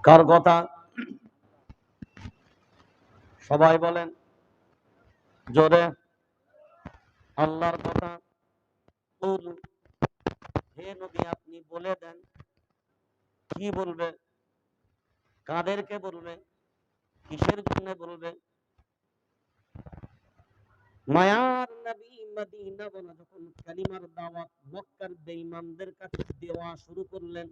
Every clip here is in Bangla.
কার কথা? সবাই বলেন জোরে। আল্লাহর কথা। হে নবী, আপনি বলে দেন কি বলবে, কাদেরকে বলবে, কিসের জন্য বলবে? মায়ার নবী মদিনা বলে যখন কালিমার দাওয়াত মক্কার বেঈমানদের কাছে দেওয়া শুরু করলেন,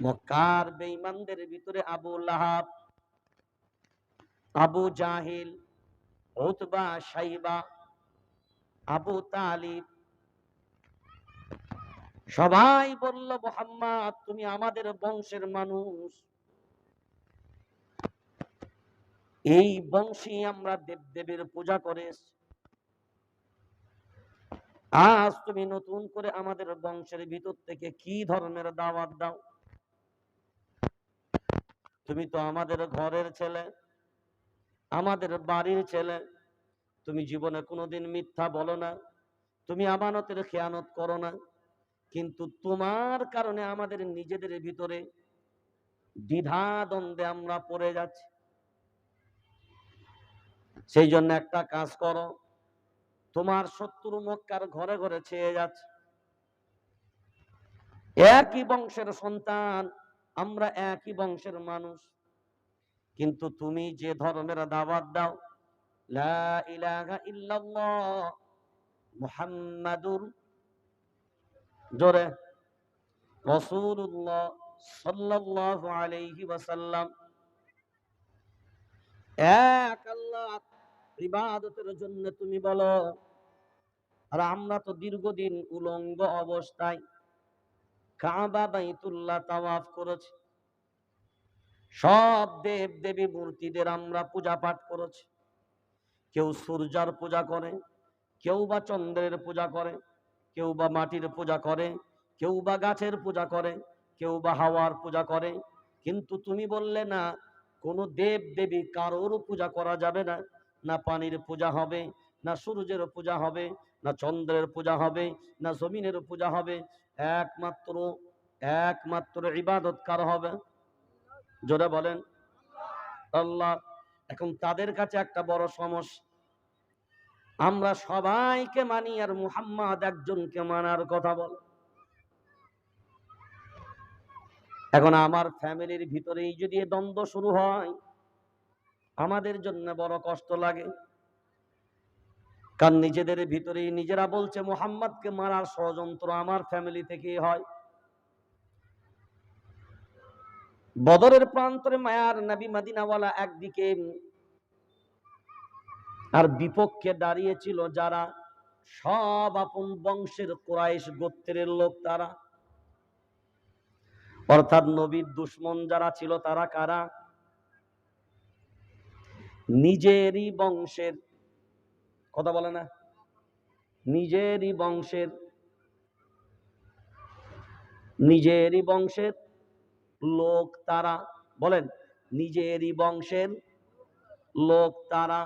মক্কার বেঈমানদের ভিতরে আবু লাহাব, আবু জাহিল, উতবা, শাইবা, আবু তালিব সবাই বলল, মুহাম্মদ তুমি আমাদের বংশের মানুষ, এই বংশে আমরা দেবদেবীর পূজা করে আজ তুমি নতুন করে আমাদের বংশের ভিতর থেকে কি ধরনের দাওয়াত দাও? তুমি তো আমাদের ঘরের ছেলে, আমাদের বাড়ির ছেলে, তুমি জীবনে কোনোদিন মিথ্যা বলো না, তুমি আমানতের খেয়ানত করো না, কিন্তু তোমার কারণে আমাদের নিজেদের ভিতরে দ্বিধা দ্বন্দ্বে আমরা পড়ে যাচ্ছি। সেই জন্য একটা কাজ করো, তোমার শত্রু মক্কার ঘরে ঘরে ছেয়ে যাচ্ছে, একই বংশের সন্তান, আমরা একই বংশের মানুষ, কিন্তু তুমি যে ধর্মের দাওয়াত দাও, লা ইলাহা ইল্লাল্লাহ মুহাম্মাদুর জোরে রাসূলুল্লাহ সাল্লাল্লাহু আলাইহি ওয়াসাল্লাম, এক আল্লাহ ইবাদতের জন্য তুমি বলো। আর আমরা তো দীর্ঘদিন উলঙ্গ অবস্থায় কাবা বাইতুল্লাহ তাওয়াফ করেছি, সব দেব দেবী মূর্তিদের আমরা পূজা পাঠ করেছি। কেউ সূর্যার পূজা করে, কেউ বা চন্দ্রের পূজা করে, কেউ বা মাটির পূজা করে, কেউ বা গাছের পূজা করে, কেউ বা হাওয়ার পূজা করে। কিন্তু তুমি বললে না, কোনো দেব দেবী কারোর পূজা করা যাবে না, না পানির পূজা হবে, না সূর্যের পূজা হবে, না চন্দ্রের পূজা হবে, না জমিনের পূজা হবে, একমাত্র একমাত্র ইবাদত কার হবে? জোরে বলেন আল্লাহ। এখন তাদের কাছে একটা বড় সমস্যা, আমরা সবাইকে মানি আর মুহাম্মদ একজনকে মানার কথা বল। এখন আমার ফ্যামিলির ভিতরেই যদি দ্বন্দ্ব শুরু হয়, আমাদের জন্য বড় কষ্ট লাগে, কারণ নিজেদের ভিতরেই নিজেরা বলছে মুহাম্মদকে মারার ষড়যন্ত্র আমার ফ্যামিলি থেকেই হয়। বদরের প্রান্তরে মায়ার নবী মদিনাওয়ালা একদিকে, আর বিপক্ষে দাঁড়িয়েছিল যারা সব আপন বংশের কুরাইশ গোত্রের লোক, তারা অর্থাৎ নবীর দুশমন যারা ছিল তারা কারা? নিজেরই বংশের, কথা বলে না, নিজেরই বংশের, নিজেরই বংশের লোক তারা, বলেন নিজেরই বংশের লোক তারা।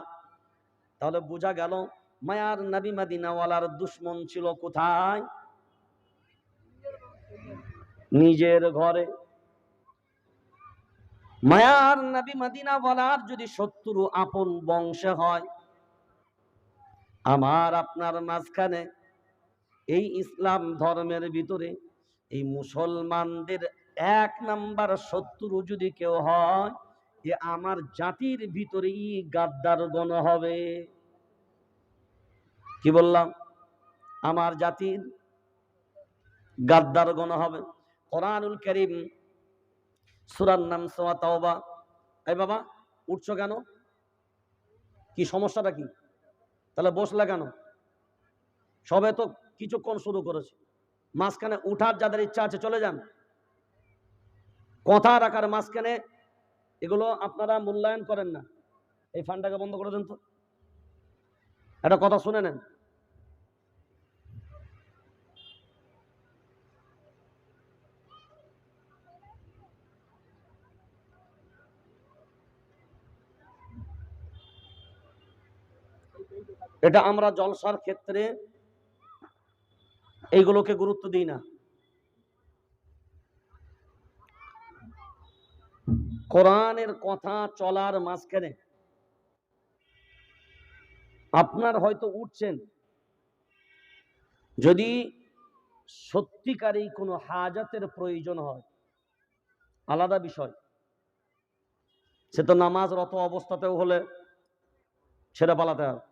তাহলে বোঝা গেল মায়ার নবী মদিনাওয়ালার দুশমন ছিল কোথায়? নিজের ঘরে। মায়ার নবী মদিনাওয়ালার যদি শত্রু আপন বংশে হয়, আমার আপনার মাঝখানে এই ইসলাম ধর্মের ভিতরে এই মুসলমানদের এক নাম্বার শত্রু যদি কেউ হয়, যে আমার জাতির ভিতরেই গাদ্দার গণ হবে। কি বললাম? আমার জাতির গাদ্দার গণ হবে। কোরআনুল কারীম সূরার নাম সূরা তাওবা। এই বাবা উঠছো কেন? কি সমস্যাটা কি? তাহলে বসলে কেন? সবে তো কিছুক্ষণ শুরু করেছে, মাঝখানে উঠার যাদের ইচ্ছা আছে চলে যান। কথা রাখার মাঝখানে এগুলো আপনারা মূল্যায়ন করেন না। এই ফান্ডটাকে বন্ধ করে দেন তো, একটা কথা শুনে নেন। এটা আমরা জলসার ক্ষেত্রে এইগুলোকে গুরুত্ব দিই না। কোরআনের কথা চলার মাঝখানে আপনার হয়তো উঠছেন, যদি সত্যিকারই কোনো হাজাতের প্রয়োজন হয় আলাদা বিষয়, সে তো নামাজরত অবস্থাতেও হলে ছেড়ে পালাতে হবে।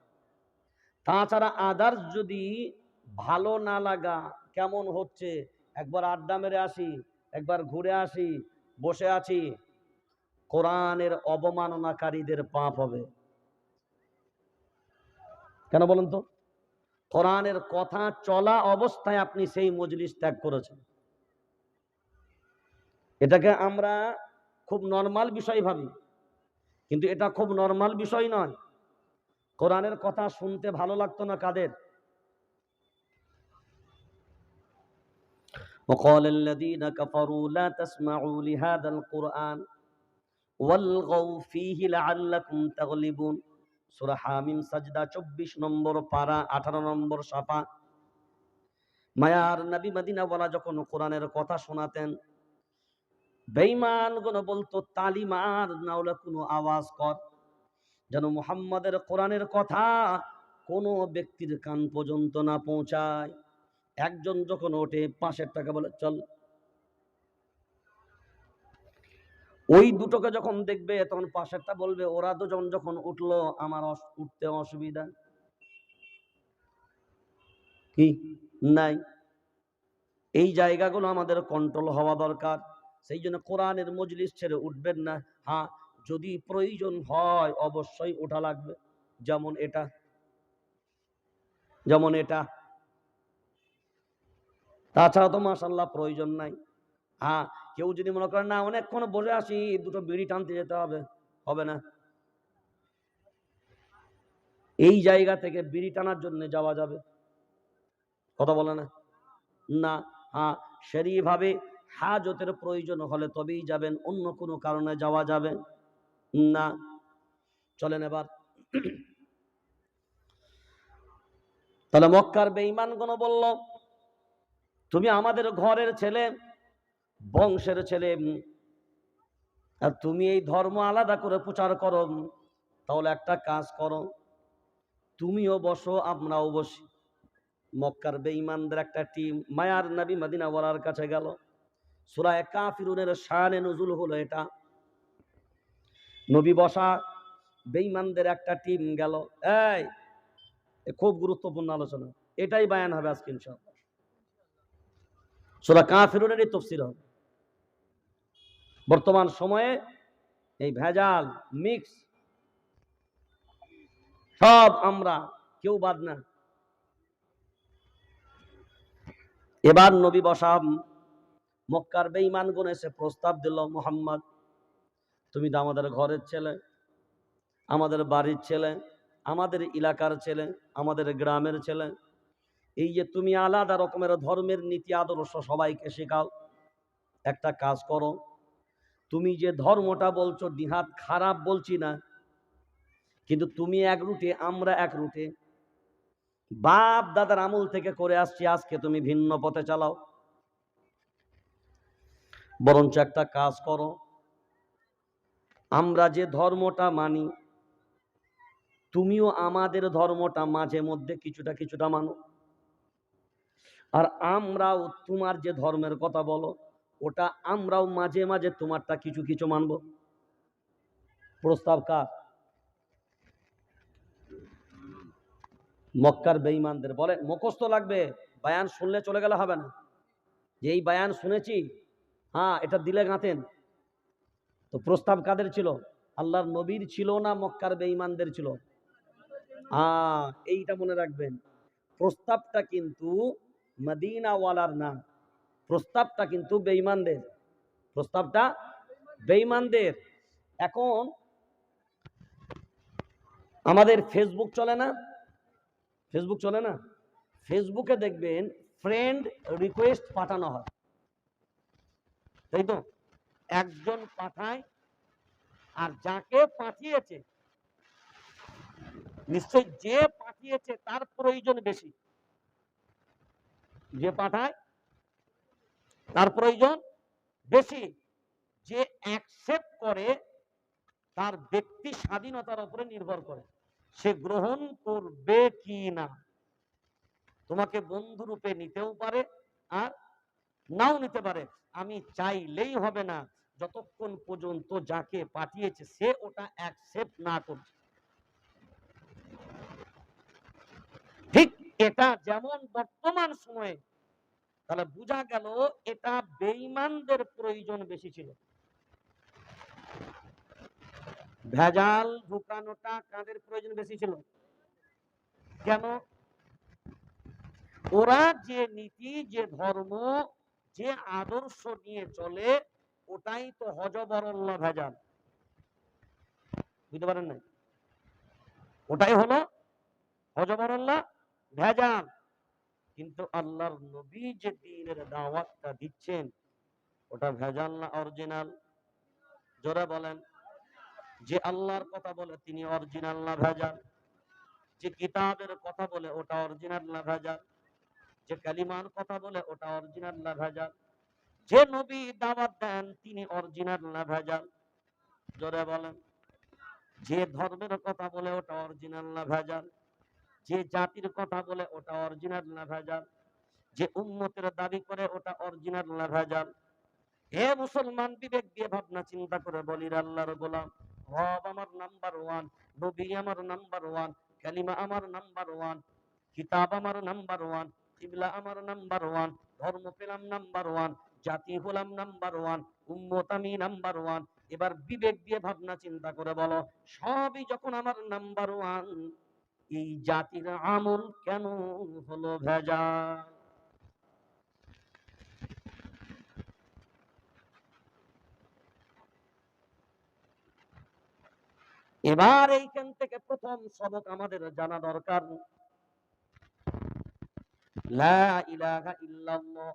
তাছাড়া আদার্স যদি ভালো না লাগা, কেমন হচ্ছে, একবার আড্ডা মেরে আসি, একবার ঘুরে আসি, বসে আছি, কোরআনের অবমাননাকারীদের পাপ হবে। কেন বলেন তো? কোরআনের কথা চলা অবস্থায় আপনি সেই মজলিস ত্যাগ করেছেন। এটাকে আমরা খুব নরমাল বিষয় ভাবি, কিন্তু এটা খুব নরমাল বিষয় নয়। কোরআনের কথা শুনতে ভালো লাগতো না কাদের? وقال الذين كفروا لا تسمعوا لهذا القرآن والغوا فيه لعلكم تغلبون। সূরা হামিম সাজদা 24 নম্বর পারা 18 নম্বর সাফা। মায়ার নবী মদিনাওয়ালা যখন কোরআনের কথা শোনাতেন, বেঈমানগণ বলতো তালি মার, না হলে কোনো আওয়াজ কর, যেন মুহাম্মাদের কোরআনের কথা কোনো ব্যক্তির কান পর্যন্ত না পৌঁছায়। একজন যখন ওঠে, পাশেরটাকে বলে চল। ওই দুটোকে যখন দেখবে তখন পাশেরটা বলবে ওরা দুজন যখন উঠলো আমার উঠতে অসুবিধা কি নাই। এই জায়গাগুলো আমাদের কন্ট্রোল হওয়া দরকার। সেই জন্য কোরআনের মজলিস ছেড়ে উঠবেন না। হ্যাঁ, যদি প্রয়োজন হয় অবশ্যই ওঠা লাগবে, যেমন এটা, যেমন এটা। তাছাড়া তো মাশাআল্লাহ প্রয়োজন নাই। হ্যাঁ, কেউ যদি মনে করেন না অনেকক্ষণ বসে আসি, দুটো বিড়ি টানতে যেতে হবে, হবে না। এই জায়গা থেকে বিড়ি টানার জন্য যাওয়া যাবে? কথা বলে না না। হ্যাঁ, শরীয়ভাবে হাজতের প্রয়োজন হলে তবেই যাবেন, অন্য কোনো কারণে যাওয়া যাবে না। চলেন এবার। তাহলে মক্কার বেঈমানগণ বলল, তুমি আমাদের ঘরের ছেলে, বংশের ছেলে, আর তুমি এই ধর্ম আলাদা করে প্রচার করো। তাহলে একটা কাজ করো, তুমিও বসো আমরাও বসি। মক্কার বেঈমানদের একটা টিম মায়ার নবী মদিনাওয়ালার কাছে গেল। সূরা কাফিরুনের শানে নুজুল হলো এটা। নবী বসা, বেঈমানদের একটা টিম গেল। এই খুব গুরুত্বপূর্ণ আলোচনা, এটাই বায়ান হবে আজকে ইনশাআল্লাহ। সূরা কাফিরুনেরই তাফসীর হবে। বর্তমান সময়ে এই ভেজাল মিক্স সব আমরা, কেউ বাদ না। এবার নবী বসা, মক্কার বেঈমানগণ এসে প্রস্তাব দিল, মুহাম্মদ তুমি তো আমাদের ঘরের ছেলে, আমাদের বাড়ির ছেলে, আমাদের এলাকার ছেলে, আমাদের গ্রামের ছেলে। এই যে তুমি আলাদা রকমের ধর্মের নীতি আদর্শ সবাইকে শেখাও, একটা কাজ করো, তুমি যে ধর্মটা বলছো নিহাত খারাপ বলছি না, কিন্তু তুমি এক রুটে আমরা এক রুটে, বাপ দাদার আমল থেকে করে আসছি, আজকে তুমি ভিন্ন পথে চালাও। বরঞ্চ একটা কাজ করো, আমরা যে ধর্মটা মানি তুমিও আমাদের ধর্মটা মাঝে মধ্যে কিছুটা কিছুটা মানো, আর আমরাও তোমার যে ধর্মের কথা বলো ওটা আমরাও মাঝে মাঝে তোমারটা কিছু কিছু মানব। প্রস্তাব কার? মক্কার বেঈমানদের। বলে মুখস্থ লাগবে, বায়ান শুনলে চলে গেলে হবে না যে এই বায়ান শুনেছি, হ্যাঁ এটা দিলে গাঁথেন। তো প্রস্তাব কাদের ছিল? আল্লাহর নবীর ছিল না মক্কার বেঈমানদের ছিল? এইটা মনে রাখবেন, প্রস্তাবটা কিন্তু মদিনাওয়ালার না, প্রস্তাবটা কিন্তু বেঈমানদের, প্রস্তাবটা বেঈমানদের। এখন আমাদের ফেসবুক চলে না? ফেসবুক চলে না? ফেসবুকে দেখবেন ফ্রেন্ড রিকোয়েস্ট পাঠানো হয়, তাই তো? একজন পাঠায়, আর যাকে পাঠিয়েছে নিশ্চয় যে পাঠিয়েছে তার প্রয়োজন বেশি, যে পাঠায় তার প্রয়োজন বেশি। যে অ্যাকসেপ্ট করে তার ব্যক্তি স্বাধীনতার উপরে নির্ভর করে, সে গ্রহণ করবে কি না। তোমাকে বন্ধু রূপে নিতেও পারে আর নাও নিতে পারে। আমি চাইলেই হবে না যতক্ষণ পর্যন্ত যাকে পাঠিয়েছে সে ওটা অ্যাকসেপ্ট না করছে। ঠিক এটা যেমন বর্তমান সময়ে, তাহলে বোঝা গেল এটা বেঈমানদের প্রয়োজন বেশি ছিল। ভেজাল ঢুকানোটা কাদের প্রয়োজন বেশি ছিল? কেন? ওরা যে নীতি, যে ধর্ম, যে আদর্শ নিয়ে চলে, ওটাই তো হযবরল্লাহ ভেজাল। বুঝতে পারেন না? ওটাই হলো হযবরল্লাহ ভেজাল। কিন্তু আল্লাহর নবী যে দ্বীনের দাওয়াতটা দিচ্ছেন, ওটা ভেজাল না অরিজিনাল? জোরে বলেন। যে আল্লাহর কথা বলে তিনি অরিজিনাল না ভেজাল? যে কিতাবের কথা বলে ওটা অরিজিনাল না ভেজাল? যে কালিমার কথা বলে ওটা অরিজিনাল না ভেজাল? যে নবী দাওয়াত দেন তিনি অরিজিনাল না ভেজাল? জোরে বলেন। যে ধর্মের কথা বলে ওটা অরিজিনাল না ভেজাল? যে জাতির কথা বলে ওটা অরিজিনাল না ভেজাল? যে উম্মতের দাবি করে ওটা অরিজিনাল না ভেজাল? হে মুসলমান, বিবেক দিয়ে ভাবনা চিন্তা করে বলি, আল্লাহর গোলাম, রব আমার নাম্বার ওয়ান, নবী আমার নাম্বার ওয়ান, কালিমা আমার নাম্বার ওয়ান, কিতাব আমার নাম্বার ওয়ান, কিবলা আমার নাম্বার ওয়ান, ধর্ম পেলাম নাম্বার ওয়ান, জাতি হলাম নাম্বার ওয়ান, উম্মত আমি নাম্বার ওয়ান। এবার বিবেক দিয়ে ভাবনা চিন্তা করে বলো, সবই যখন আমার নাম্বার ওয়ান, এই জাতির আমল কেন হলো ভেজাল? এবার এইখান থেকে প্রথম সবক আমাদের জানা দরকার, লা ইলাহা ইল্লাল্লাহ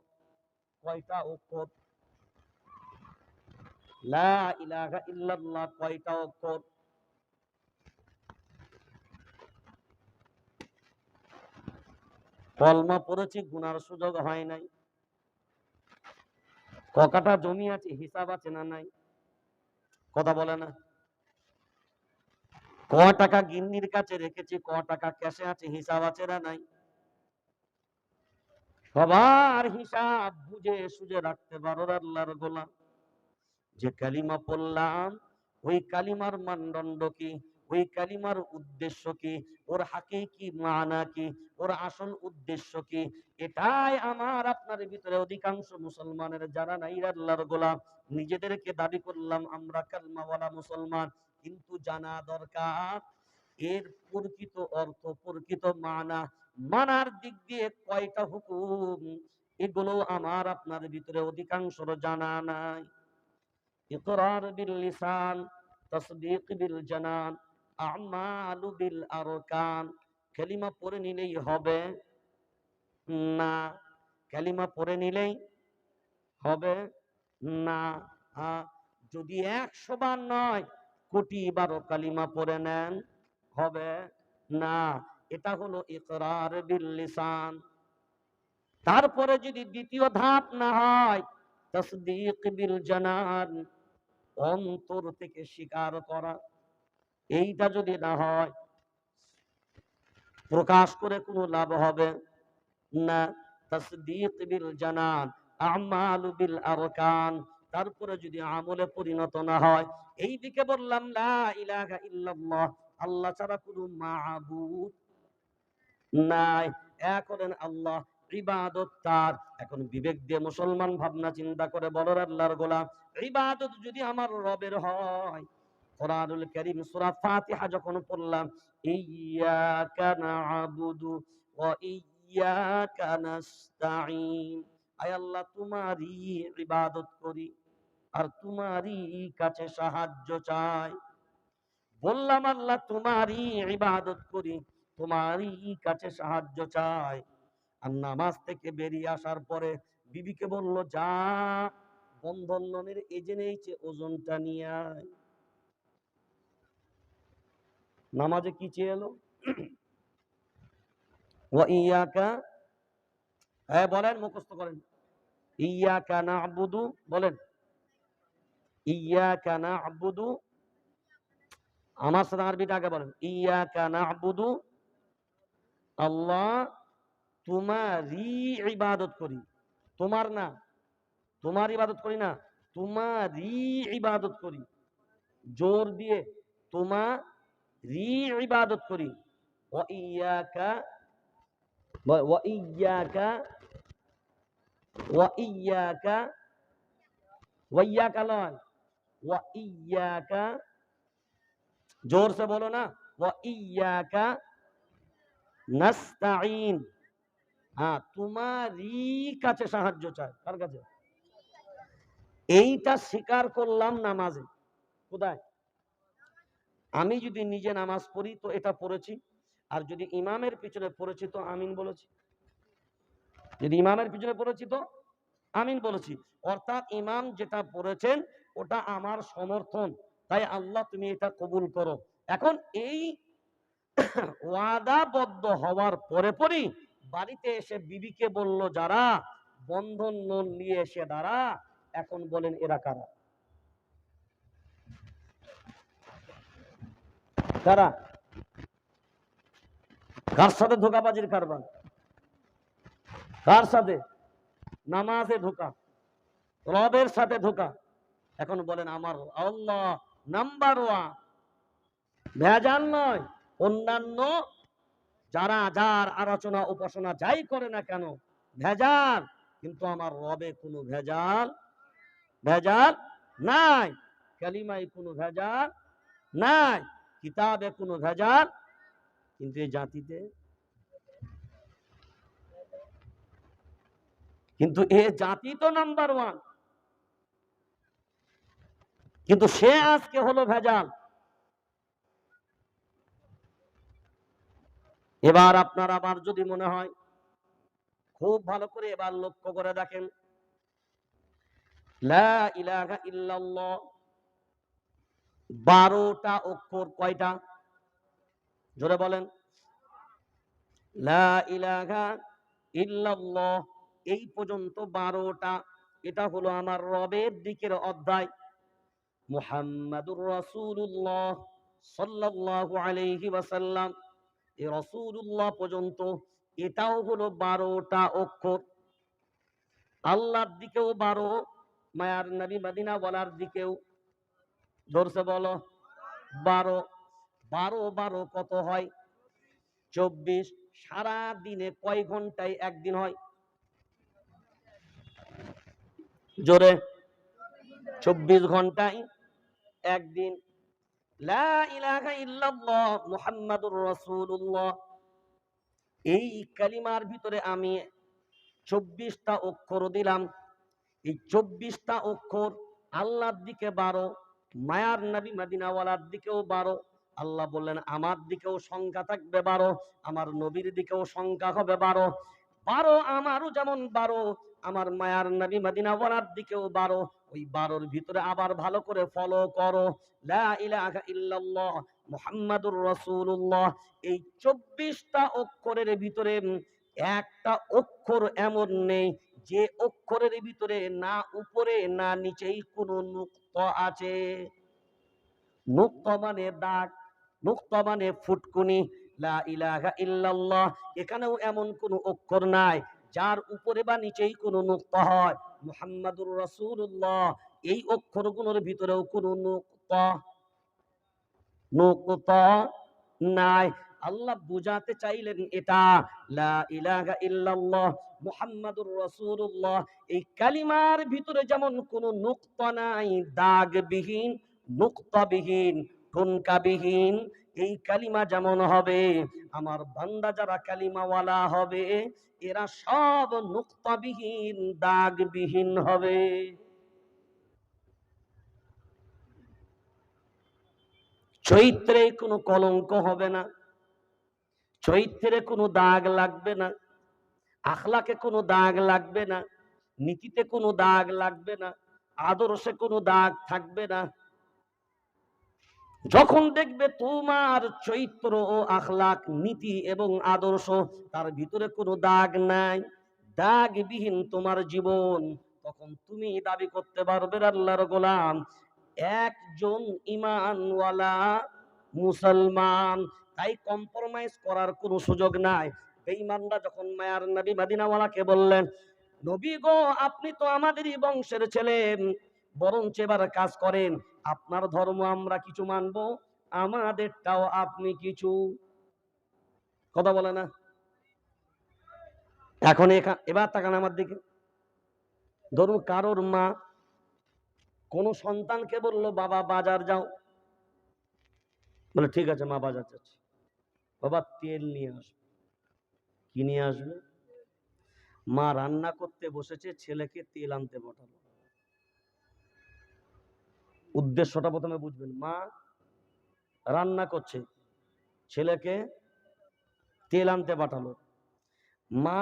কয়টা অক্ষর? লা ইলাহা ইল্লাল্লাহ কয়টা অক্ষর? কলমা পড়েছি, গুনার সুযোগ হয় নাই। ককাটা জমি আছে, হিসাব আছে না নাই? কথা বলে না। ক টাকা গিন্নির কাছে রেখেছি, ক টাকা ক্যাশে আছে, হিসাব আছে না নাই? সবার হিসাব বুঝে সুঝে রাখতে পারো আল্লাহর গোলাম। যে কালিমা পড়লাম, ওই কালিমার মানদণ্ড কি, ওই কালিমার উদ্দেশ্য কি, ওর হাকিকি মানা কি, ওর আসল উদ্দেশ্য কি, এটাই আমার আপনার ভিতরে অধিকাংশ মুসলমানের জানা নাই। আল্লাহর গোলাম, নিজেদেরকে দাবি করলাম আমরা কালমাওয়ালা মুসলমান, কিন্তু জানা দরকার এর প্রকৃত অর্থ, প্রকৃত মানা, মানার দিক দিয়ে কয়টা হুকুম, এগুলো আমার আপনার ভিতরে অধিকাংশর জানা নাই। ইকরার বিল লিসান, তাসদীক বিল জানান, আমালু বিল আরকান। কালিমা পড়ে নিলেই হবে না। কালিমা পড়ে নিলেই হবে না। যদি 100 বার নয়, কোটি বারো কালিমা পড়ে নেন, হবে না। এটা হলো ইকরার বিল লিসান। তারপরে যদি দ্বিতীয় ধাপ না হয়, তাসদীক বিল জানান, অন্তর থেকে স্বীকার করা, এইটা যদি না হয়, প্রকাশ করে কোনো লাভ হবে না। তাসদীক বিল জানান, আমালু বিল আরকান, তারপরে যদি আমলে পরিণত না হয়, এই দিকে বললাম লা ইলাহা ইল্লাল্লাহ, আল্লাহ ছাড়া কোনো মাবুদ নাই, এক হলেন আল্লাহ, ইবাদত তার। এখন বিবেক দিয়ে মুসলমান ভাবনা চিন্তা করে বলো আল্লাহর গোলাম, ইবাদত যদি আমার রবের হয়, কোরআনুল কারীম সূরা ফাতিহা যখন পড়লাম, ইয়্যাকা না'বুদু ওয়া ইয়্যাকা নাস্তাঈন, আয় আল্লাহ তোমারই ইবাদত করি আর তোমারই কাছে সাহায্য চাই। বললাম আল্লাহ তোমারই ইবাদত করি, তোমারই কাছে সাহায্য চাই। আর নামাজ থেকে বেরিয়ে আসার পরে বিবিকে বলল, যা বন্ধন লোনের এজেন্ট ওজনটা নিয়ে আয়। নামাজে কি চেয়ে এলো? ওয়া ইয়াকা, হ্যাঁ বলেন, মুখস্থ করেন। ইয়াকা না'বুদু বলেন, ইয়াকা না'বুদু, আমার সাথে আরবিটা আগে বলেন, ইয়াকা না'বুদু, আল্লাহ তোমারই ইবাদত করি, তোমার না, তোমার ইবাদত করি না, তোমারই ইবাদত করি, জোর দিয়ে তোমারই ইবাদত করি। ওয়া ইয়াকা ওয়া ইয়াকা ওয়া ইয়াকা ওয়া ইয়াকা লয়, ওয়া ইয়াকা, জোর से বলো না, ওয়া ইয়াকা নাস্তাঈন, হ্যাঁ তোমারই কাছে সাহায্য চাই। কার কাছে? এইটা স্বীকার করলাম নামাজে। কোথায়? আমি যদি নিজে নামাজ পড়ি তো এটা পড়েছি, আর যদি ইমামের পিছনে পড়েছি তো আমিন বলেছি, যদি ইমামের পিছনে পড়েছি তো আমিন বলেছি। অর্থাৎ ইমাম যেটা পড়েছেন ওটা আমার সমর্থন, তাই আল্লাহ তুমি এটা কবুল করো। এখন এই ওয়াদাবদ্ধ হওয়ার পরে পরই বাড়িতে এসে বিবিকে বলল যারা বন্ধন লোন নিয়ে এসে দাঁড়া, এখন বলেন এরা কারা? কারা? কার সাথে ধোঁকাবাজির কারবার? কার সাথে? নামাজে ধোঁকা, রবের সাথে ধোঁকা। এখন বলেন আমার আল্লাহ নাম্বার ওয়ান, ভেজাল নয়। অন্যান্য যারা যার আলোচনা উপাসনা যাই করে না কেন ভেজাল, কিন্তু আমার রবে কোনো ভেজাল ভেজাল নাই, কালিমায় কোনো ভেজাল নাই, কিতাবে কোনো ভেজাল। কিন্তু এই জাতিতে, কিন্তু এ জাতি তো নাম্বার ওয়ান, কিন্তু সে আজকে হলো ভেজাল। এবার আপনার আবার যদি মনে হয়, খুব ভালো করে এবার লক্ষ্য করে দেখেন, লা ইলাহা ইল্লাল্লাহ 12টা অক্ষর কয়টা? জোরে বলেন। লা ইলাহা ইল্লাল্লাহ এই পর্যন্ত 12টা। এটা হলো আমার রবের দিকের অধ্যায়। মুহাম্মাদুর রাসূলুল্লাহ সাল্লাল্লাহু আলাইহি ওয়াসাল্লাম, এই রাসূলুল্লাহ পর্যন্ত এটাও হলো 12টা অক্ষর। আল্লাহর দিকেও 12, মায়ার নবী মদিনা ওয়ালার দিকেও, জোরসে বলো 12। 12 12 কত হয়? 24। সারা দিনে কয় ঘন্টায় একদিন হয়? জোরে, 24 ঘন্টায় একদিন। লা ইলাহা ইল্লাল্লাহ মুহাম্মাদুর রাসূলুল্লাহ, এই কালিমার ভিতরে আমি 24টা অক্ষর দিলাম। এই 24টা অক্ষর আল্লাহর দিকে 12, মায়ার নবী মদিনাওয়ালার দিকেও 12। আল্লাহ বললেন আমার দিকেও সংখ্যা থাকবে 12, আমার নবীর দিকেও সংখ্যা হবে 12। 12 আমারও যেমন 12, আমার মায়ার নবী মদিনাওয়ালার দিকেও 12। ওই 12র ভিতরে আবার ভালো করে ফলো করো, লা ইলাহা ইল্লাল্লাহ মুহাম্মাদুর রাসূলুল্লাহ। এই 24টা অক্ষরের ভিতরে একটা অক্ষর এমন নেই যে অক্ষরের ভিতরে না উপরে না নিচেই কোনো নুক্তা আছে। নুক্তা মানে দাগ, নুক্তা মানে ফুটকুনি। লা ইলাহা ইল্লাল্লাহ এখানেও এমন কোনো অক্ষর নাই যার উপরে বা নিচেই কোনো নুক্তা হয়। মুহাম্মাদুর রাসূলুল্লাহ এই অক্ষরগুলোর ভিতরেও কোনো নুক্তা নুক্তা নাই। আল্লাহ বুঝাতে চাইলেন এটা লা ইলাহা ইল্লাল্লাহ মুহাম্মাদুর রাসূলুল্লাহ, এই কালিমার ভিতরে যেমন কোনো নুক্তা নাই, দাগবিহীন, নুক্তাবিহীন, ঠুনকাবিহীন এই কালিমা যেমন হবে, আমার বান্দা যারা কালিমাওয়ালা হবে এরা সব নুক্তাবিহীন, দাগবিহীন হবে। চরিত্রে কোনো কলঙ্ক হবে না, চরিত্রে কোনো দাগ লাগবে না, আখলাকে কোনো দাগ লাগবে না, নীতিতে কোনো দাগ লাগবে না, আদর্শে কোনো দাগ থাকবে না। যখন দেখবে তোমার চরিত্র ও আখলাক, নীতি এবং আদর্শ তার ভিতরে কোনো দাগ নাই, দাগবিহীন তোমার জীবন, তখন তুমি দাবি করতে পারবে আল্লাহর গোলাম একজন ঈমানওয়ালা মুসলমান, তাই কম্প্রোমাইজ করার কোনো সুযোগ নাই। বেঈমানরা যখন মায়ার নবী মদিনাওয়ালাকে বললেন, নবী গো আপনি তো আমাদেরই বংশের ছেলে, বরঞ্চ এবার কাজ করেন, আপনার ধর্ম আমরা কিছু মানবো, আমাদেরটাও আপনি কিছু। কথা বলে না? এখন এবার তাকান আমার দিকে। ধরুন কারোর মা কোন সন্তানকে বললো বাবা বাজার যাও, বলে ঠিক আছে মা বাজার যাচ্ছে। বাবা তেল নিয়ে আসবে। কি নিয়ে আসবে? মা রান্না করতে বসেছে, ছেলেকে তেল আনতে পাঠালো। উদ্দেশ্যটা প্রথমে বুঝবেন। মা রান্না করছে, ছেলেকে তেল আনতে পাঠালো। মা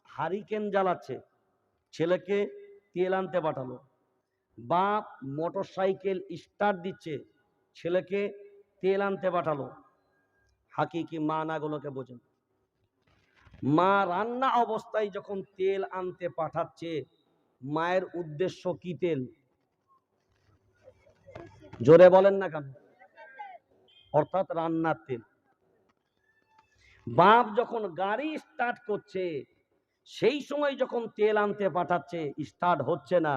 হারিকেন জ্বালাচ্ছে, ছেলেকে তেল আনতে পাঠালো। বাপ মোটর সাইকেল স্টার্ট দিচ্ছে, ছেলেকে তেল আনতে পাঠালো। হাকিকি মানাগুলোকে বোঝেন। মা রান্না অবস্থায় যখন তেল আনতে পাঠাচ্ছে, মায়ের উদ্দেশ্য কি? তেল। জোরে বলেন না কেন? অর্থাৎ রান্নার তেল। বাপ যখন গাড়ি স্টার্ট করছে, সেই সময় যখন তেল আনতে পাঠাচ্ছে, স্টার্ট হচ্ছে না,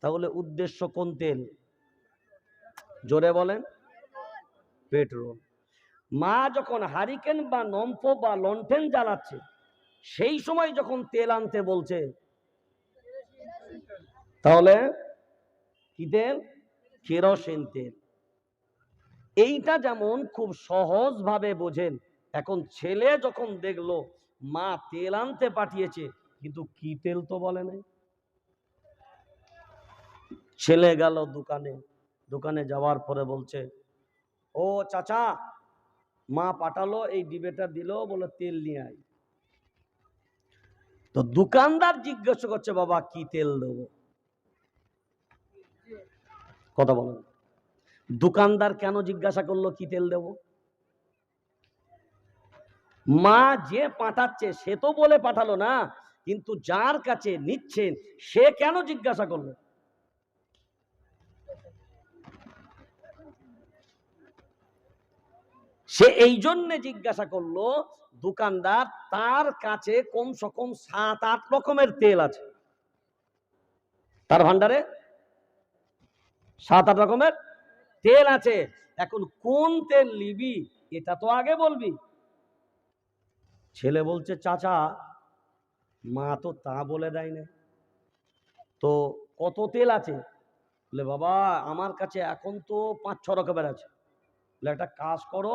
তাহলে উদ্দেশ্য কোন তেল? জোরে বলেন। পেট্রোল। মা যখন হারিকেন বা নম্ফ বা লণ্ঠন জ্বালাচ্ছে, সেই সময় যখন তেল আনতে বলছে, তাহলে কি তেল? কেরোসিন তেল। এইটা যেমন খুব সহজ ভাবে বোঝেন। এখন ছেলে যখন দেখলো মা তেল আনতে পাঠিয়েছে, কিন্তু কি তেল তো বলে নাই। ছেলে গেল দোকানে, দোকানে যাওয়ার পরে বলছে, ও চাচা মা পাঠালো, এই ডিবেটা দিল, বলে তেল নিয়ে আয়। তো দোকানদার জিজ্ঞাসা করছে, বাবা কি তেল দেবো? কথা বলেন। দোকানদার কেন জিজ্ঞাসা করলো কি তেল দেব? মা যে পাঠাচ্ছে সে তো বলে পাঠালো না, কিন্তু যার কাছে নিচ্ছেন সে কেন জিজ্ঞাসা করলো? সে এই জন্য জিজ্ঞাসা করলো, দোকানদার তার কাছে কমসে কম 7-8 রকমের তেল আছে, তার ভান্ডারে 7-8 রকমের তেল আছে। এখন কোন তেল নিবি এটা তো আগে বলবি। ছেলে বলছে, চাচা মা তো তা বলে দেয় না, তো কত তেল আছে? বলে বাবা আমার কাছে এখন তো 5-6 রকমের আছে। বলে একটা কাজ করো,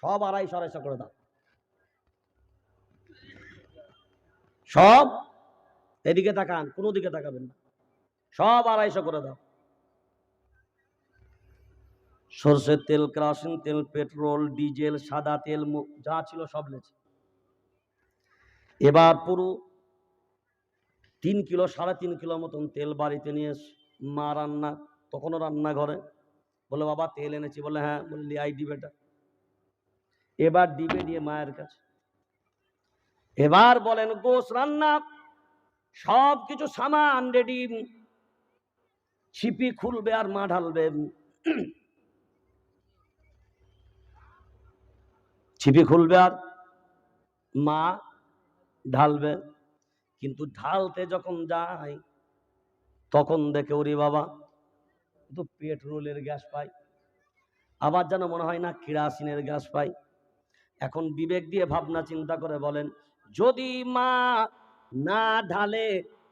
সব 250-250 করে দাও। সব, এদিকে তাকান, কোনো দিকে তাকাবেন না, সব 250 করে দাও। সরষের তেল, কেরোসিন তেল, পেট্রোল, ডিজেল, সাদা তেল, যা ছিল সব লেছে। এবার পুরো 3 কিলো 3.5 কিলো মতন তেল বাড়িতে নিয়ে মা রান্না, তখনও রান্নাঘরে। বলে বাবা তেল এনেছি। বলে হ্যাঁ। বললি আই ডিবেটা। এবার ডিবে দিয়ে মায়ের কাছে। এবার বলেন গোশ রান্না, সব কিছু সামান রেডি, ছিপি খুলবে আর মা ঢালবে। ছিপি খুলবে আর মা ঢালবে। কিন্তু ঢালতে যখন যায় তখন দেখে ওরে বাবা তো পেট্রোলের গ্যাস পাই, আবার যেন মনে হয় না কেরোসিনের গ্যাস পাই। এখন বিবেক দিয়ে ভাবনা চিন্তা করে বলেন, যদি মা না ঢালে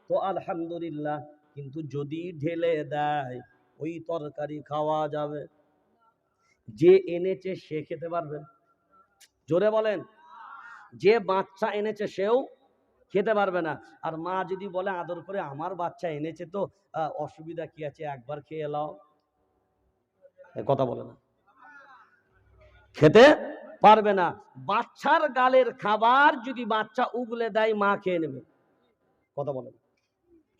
তো আলহামদুলিল্লাহ, কিন্তু যদি ঢেলে দেয় ওই তরকারি খাওয়া যাবে? যে এনেছে সে খেতে পারবে? জোরে বলেন। যে বাচ্চা এনেছে সেও খেতে পারবে না। আর মা যদি বলে আদর করে, আমার বাচ্চা এনেছে তো অসুবিধা কি আছে, একবার খেয়ে এলাও, কথা বলে না, খেতে পারবে না। বাচ্চার গালের খাবার যদি বাচ্চা উগলে দেয় মা খেয়ে নেবে, কথা বলে না,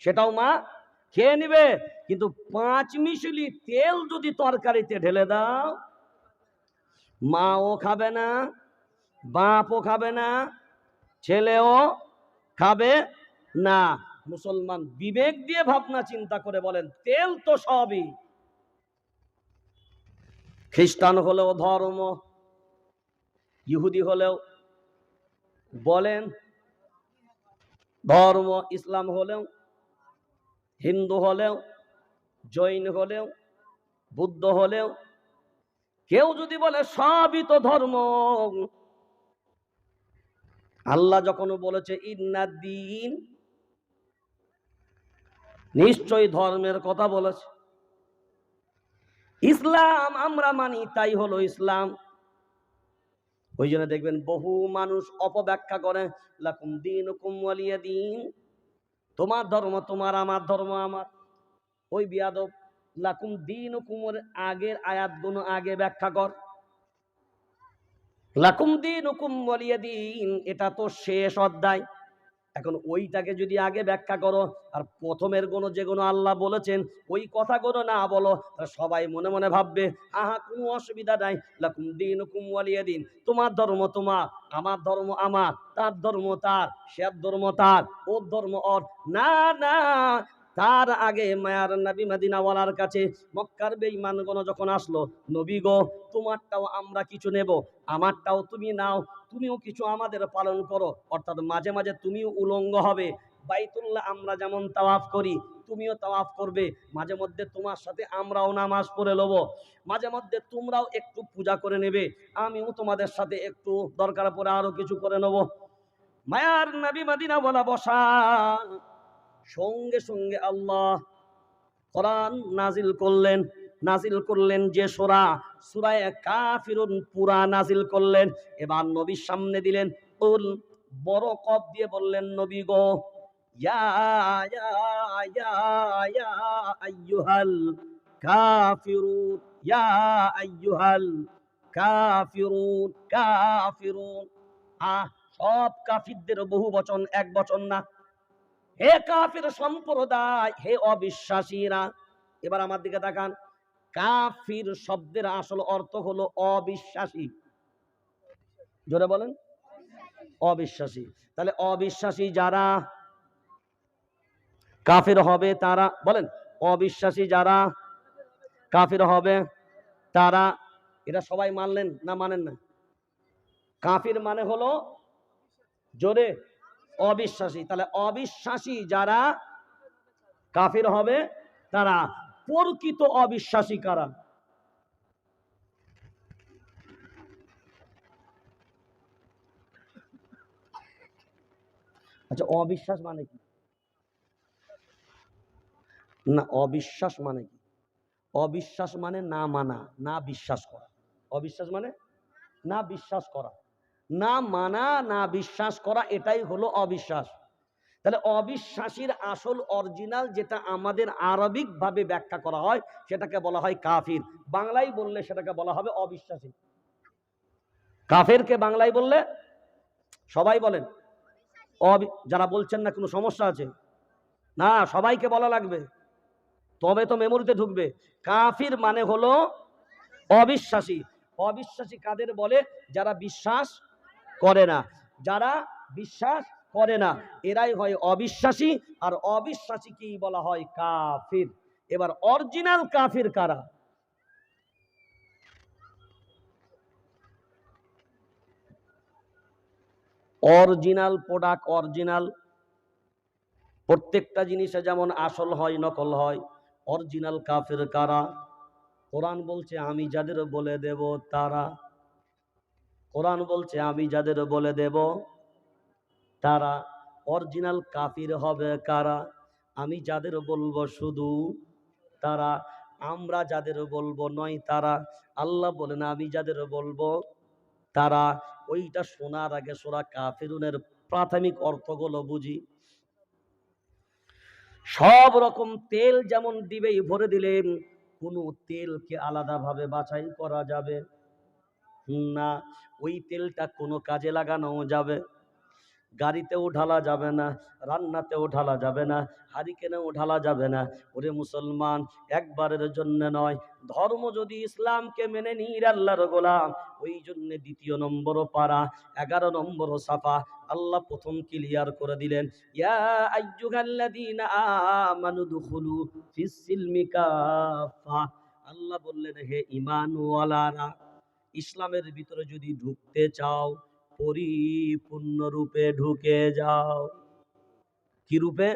সেটাও মা খেয়ে নেবে। কিন্তু 5 মিশলি তেল যদি তরকারিতে ঢেলে দাও, মাও খাবে না, বাপও খাবে না, ছেলেও খাবে না। মুসলমান বিবেক দিয়ে ভাবনা চিন্তা করে বলেন, তেল তো সবই, খ্রিস্টান হলেও ধর্ম, ইহুদি হলেও বলেন ধর্ম, ইসলাম হলেও, হিন্দু হলেও, জৈন হলেও, বুদ্ধ হলেও, কেউ যদি বলে সবই তো ধর্ম, আল্লাহ যখন বলেছে ইন্নাদ্দীন, নিশ্চয়ই ধর্মের কথা বলেছে। ইসলাম আমরা মানি, তাই হলো ইসলাম। ওই জন্য দেখবেন বহু মানুষ অপব্যাখ্যা করে, লাকুম দীনুকুম ওয়ালিয়া দীন, তোমার ধর্ম তোমার, আমার ধর্ম আমার। ওই বিয়াদব, লাকুম দীনুকুমের আগের আয়াতগুলো আগে ব্যাখ্যা কর। লাকুম দীনুকুম ওয়ালিয়া দীন এটা তো শেষ অধ্যায়, এখন ওইটাকে যদি আগে ব্যাখ্যা করো আর প্রথমের গুণ যেগুলো আল্লাহ বলেছেন ওই কথাগুলো না বলো, সবাই মনে মনে ভাববে আহা কোনো অসুবিধা নাই, লাকুম দীনুকুম ওয়ালিয়া দীন, তোমার ধর্ম তোমার, আমার ধর্ম আমার, তার ধর্ম তার, সে ধর্ম তার, ওর ধর্ম ওর। না না, তার আগে মায়ার নবী মদিনাওয়ালার কাছে মক্কার বেঈমানগণ যখন আসলো, নবী গো তোমারটাও আমরা কিছু নেব, আমারটাও তুমি নাও, তুমিও কিছু আমাদের পালন করো, অর্থাৎ মাঝে মাঝে তুমিও উলঙ্গ হবে, বাইতুল্লাহ আমরা যেমন তাওয়াফ করি তুমিও তাওয়াফ করবে, মাঝে মধ্যে তোমার সাথে আমরাও নামাজ পড়ে নেব, মাঝে মধ্যে তোমরাও একটু পূজা করে নেবে, আমিও তোমাদের সাথে একটু দরকার পড়ে আরো কিছু করে নেব। মায়ার নবী মদিনা বলা বসা, সঙ্গে সঙ্গে আল্লাহ কোরআন নাজিল করলেন যে সূরা, সূরা কাফিরুন পুরা নাজিল করলেন। এবার নবীর সামনে দিলেন, উল বড় কফ দিয়ে বললেন, নবী গো ইয়া ইয়া ইয়া ইয়া আইয়ুহাল কাফিরুন, ইয়া আইয়ুহাল কাফিরুন, কাফিরুন। সব কাফিরদের বহু বচন, এক বচন না। হে কাফির সম্প্রদায়, হে অবিশ্বাসীরা। এবার আমার দিকে তাকান, কাফির শব্দের আসল অর্থ হলো অবিশ্বাসী। জোরে বলেন, অবিশ্বাসী। তাহলে অবিশ্বাসী যারা কাফির হবে তারা, বলেন অবিশ্বাসী যারা কাফির হবে তারা, এটা সবাই মানলেন না মানেন না? কাফির মানে হলো জোরে অবিশ্বাসী। তাহলে অবিশ্বাসী যারা কাফির হবে তারা, প্রকৃত অবিশ্বাসী কারা? আচ্ছা, অবিশ্বাস মানে কি? না, অবিশ্বাস মানে কি? অবিশ্বাস মানে না মানা, না বিশ্বাস করা। অবিশ্বাস মানে না বিশ্বাস করা, না মানা, না বিশ্বাস করা, এটাই হলো অবিশ্বাস। তাহলে অবিশ্বাসীর আসল অরিজিনাল যেটা আমাদের আরবিক ভাবে ব্যাখ্যা করা হয় সেটাকে বলা হয় কাফির, বাংলায় বললে সেটাকে বলা হবে অবিশ্বাসী। কাফেরকে বাংলায় বললে সবাই বলেন, যারা বলছেন না কোনো সমস্যা আছে? না, সবাইকে বলা লাগবে, তবে তো মেমোরিতে ঢুকবে। কাফির মানে হলো অবিশ্বাসী। অবিশ্বাসী কাদের বলে? যারা বিশ্বাস করে না, যারা বিশ্বাস করে না এরাই হয় অবিশ্বাসী, আর অবিশ্বাসীকেই বলা হয় কাফির। এবার অরিজিনাল কাফির কারা? অরিজিনাল প্রোডাক্ট, অরিজিনাল, প্রত্যেকটা জিনিসে যেমন আসল হয় নকল হয়, অরিজিনাল কাফির কারা? কোরআন বলছে আমি যাদের বলে দেব তারা, কোরআন বলছে আমি যাদের বলে দেব তারা। অরিজিনাল কাফির হবে কারা? আমি যাদের বলবো শুধু তারা, আমরা যাদের বলবো নয় তারা। আল্লাহ বলেন আমি যাদের বলবো তারা। ওইটা শোনার আগে সূরা কাফিরুনের প্রাথমিক অর্থগুলো বুঝি। সব রকম তেল যেমন দিবেই ভরে দিলেন, কোনো তেলকে আলাদাভাবে বাছাই করা যাবে না, ওই তেলটা কোনো কাজে লাগানো যাবে, গাড়িতেও ঢালা যাবে না, রান্নাতেও ঢালা যাবে না, হারিকেনেও ঢালা যাবে না। ওরে মুসলমান, একবারের জন্য নয়, ধর্ম যদি ইসলামকে মেনে নির আল্লাহর গোলাম, ওই জন্য ২ নম্বর পারা ১১ নম্বর সাফা আল্লাহ প্রথম ক্লিয়ার করে দিলেন, ইয়া আইয়ুহাল্লাযীনা আমানু দুখুলু ফিস সিলমি কাফা। আল্লাহ বললেন, হে ঈমানওয়ালারা, ইসলামের ভিতরে যদি ঢুকতে চাও পরিপূর্ণ রূপে ঢুকে যাও। কি রূপে?